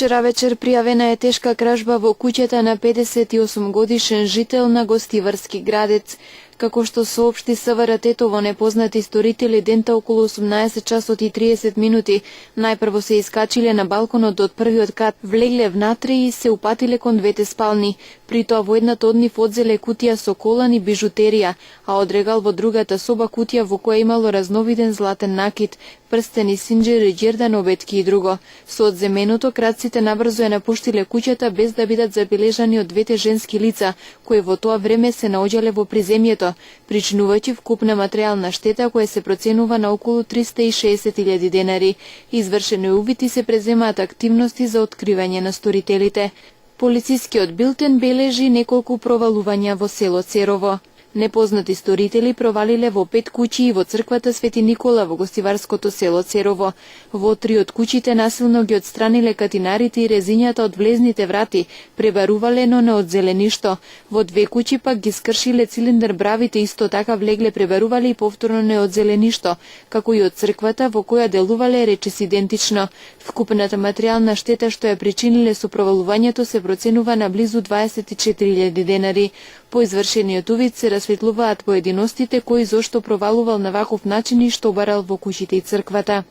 Вчера вечер пријавена е тешка кражба во куќата на 58 годишен жител на Гостиварски градец. Како што соопшти СВР Тетово, непознати сторители дента околу 18 часот и 30 минути најпрво се искачиле на балконот од првиот кат, влегле внатре и се упатиле кон двете спални. При тоа во едната од нив одзеле кутија со колан и бижутерија, а од регал во другата соба кутија во која имало разновиден златен накид, прстени, синџери, ѓердан, обетки и друго. Со одземеното крадците набрзо ја напуштиле куќата без да бидат забележани од двете женски лица, кои во тоа време се наоѓале во приземјето, причинувајќи вкупна материјална штета која се проценува на околу 360.000 денари. Извршено увид и се преземаат активности за откривање на сторителите. Полицискиот билтен бележи неколку провалувања во село Церово. Непознати сторители провалиле во 5 куќи и во црквата Свети Никола во гостиварското село Церово. Во 3 од куќите насилно ги отстраниле катинарите и резињата од влезните врати, пребарувале, но не одзеле ништо. Во 2 куќи пак ги скршиле цилиндер бравите, исто така влегле, пребарувале и повторно не одзеле ништо, како и од црквата во која делувале речис идентично. Вкупната материјална штета што ја причиниле со провалувањето се проценува на близу 24.000 денари. По извршениот увид се расветлуваат поединостите кои зошто провалувал на ваков начин и што барал во куќите и црквата.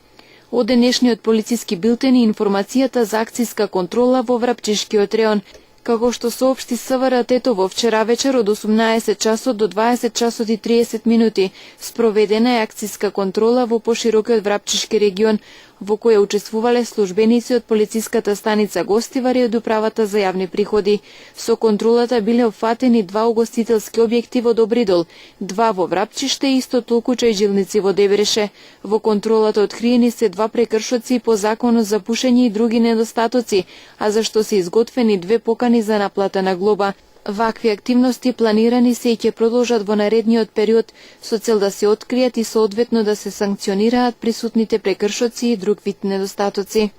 Од денешниот полициски билтен и информацијата за акциска контрола во Врапчишкиот реон. Како што соопшти СВР Тетово, вчера вечер од 18 часот до 20 часот и 30 минути спроведена е акциска контрола во поширокиот Врапчишки регион, во која учествувале службеници од полициската станица Гостивар и од управата за јавни приходи. Со контролата биле опфатени 2 угостителски објекти во Добридол, 2 во Врапчиште и исто толку чајджилници во Дебреше. Во контролата откриени се 2 прекршоци по законот за пушење и други недостатоци, а за што се изготвени 2 покани за наплата на глоба. Вакви активности планирани се и ќе продолжат во наредниот период со цел да се откријат и соодветно да се санкционираат присутните прекршоци и друг вид недостатоци.